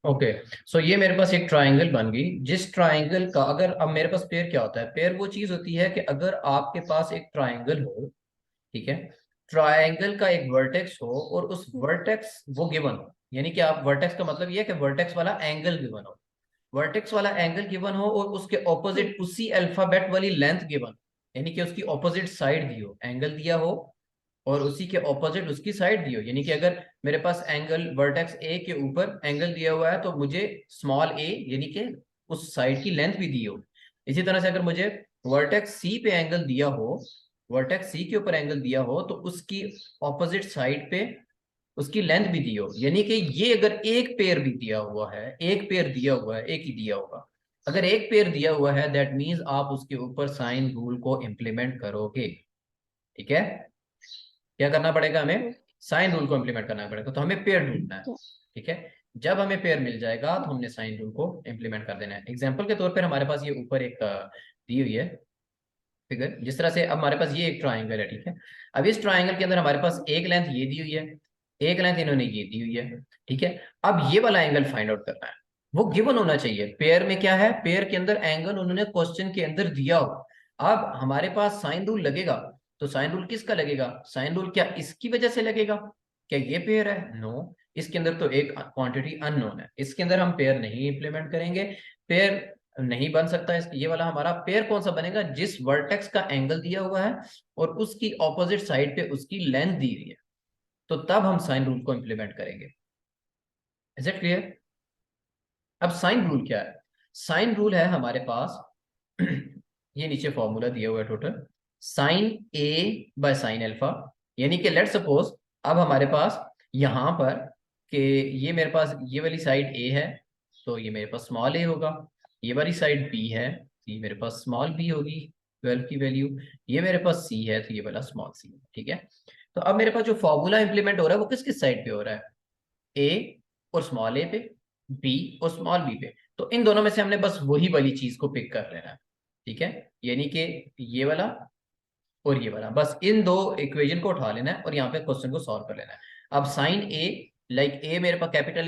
Okay. सो ये मेरे पास एक ट्रायंगल बन गई, जिस ट्रायंगल का अगर अब मेरे पास पेयर क्या होता है, पेयर वो चीज होती है कि अगर आपके पास एक ट्रायंगल हो, ठीक है, ट्रायंगल का एक वर्टेक्स हो और उस वर्टेक्स वो गिवन हो, यानी कि आप वर्टेक्स का मतलब ये है कि वर्टेक्स वाला एंगल गिवन हो, वर्टेक्स वाला एंगल गिवन हो और उसके ऑपोजिट उसी अल्फाबेट वाली लेंथ गिवन, यानी कि उसकी ऑपोजिट साइड दी हो, एंगल दिया हो और उसी के ऑपोजिट उसकी साइड दी हो, यानी कि अगर मेरे पास एंगल वर्टेक्स ए के ऊपर एंगल दिया हुआ है तो मुझे स्मॉल ए यानी कि उस साइड की लेंथ भी दी हो। इसी तरह से अगर मुझे वर्टेक्स सी पे एंगल दिया हो, वर्टेक्स सी के ऊपर एंगल दिया हो तो उसकी ऑपोजिट साइड पे उसकी लेंथ भी दी हो, यानी कि ये अगर एक पेयर भी दिया हुआ है, एक पेयर दिया हुआ है, एक ही दिया होगा, अगर एक पेयर दिया हुआ है दैट मीन्स आप उसके ऊपर साइन रूल को इम्प्लीमेंट करोगे। ठीक है, क्या करना पड़ेगा हमें, साइन रूल को इम्प्लीमेंट करना पड़ेगा, तो हमें पेयर ढूंढना है। ठीक है, जब हमें पेयर मिल जाएगा तो हमने साइन रूल को इम्प्लीमेंट कर देना है। एग्जाम्पल के तौर पर हमारे पास ये ऊपर एक दी हुई है फिगर, जिस तरह से अब हमारे पास ये एक ट्राइंगल है, ठीक है, अब इस ट्राइंगल के अंदर हमारे पास एक लेंथ ये दी हुई है, एक लेंथ इन्होंने ये दी हुई है, ठीक है। अब ये वाला एंगल फाइंड आउट करना है, वो गिवन होना चाहिए, पेयर में क्या है, पेयर के अंदर एंगल उन्होंने क्वेश्चन के अंदर दिया हो। अब हमारे पास साइन रूल लगेगा, तो साइन रूल किसका लगेगा, साइन रूल क्या इसकी वजह से लगेगा, क्या ये पेयर है, नो, इसके अंदर तो एक क्वांटिटी अननोन है, इसके अंदर हम पेयर नहीं इंप्लीमेंट करेंगे, पेयर नहीं बन सकता है। ये वाला हमारा पेयर कौन सा बनेगा, जिस वर्टेक्स का एंगल दिया हुआ है और उसकी ऑपोजिट साइड पे उसकी लेंथ दी हुई है, तो तब हम साइन रूल को इंप्लीमेंट करेंगे। Is it clear? अब साइन रूल क्या है, साइन रूल है हमारे पास ये नीचे फॉर्मूला दिया हुआ है total, sine A by sine alpha, यानी कि लेट सपोज अब हमारे पास यहां पर कि ये मेरे पास ये वाली साइड ए है, तो ये मेरे पास स्मॉल ए होगा, ये वाली साइड बी है तो ये मेरे पास स्मॉल बी होगी 12 की वैल्यू, ये मेरे पास सी है तो ये वाला स्मॉल सी है। ठीक है, तो अब मेरे पास जो फॉर्मूला इंप्लीमेंट हो रहा है वो किस किस साइड पे हो रहा है, ए और स्मॉल ए पे, बी और स्मॉल बी पे, तो इन दोनों में से हमने बस वही वाली चीज को पिक कर लेना है। ठीक है, यानी कि ये वाला और ये वाला, बस इन दो इक्वेशन को उठा लेना है और यहाँ पे क्वेश्चन को सॉल्व कर लेना है। अब साइन ए, लाइक ए मेरे पास कैपिटल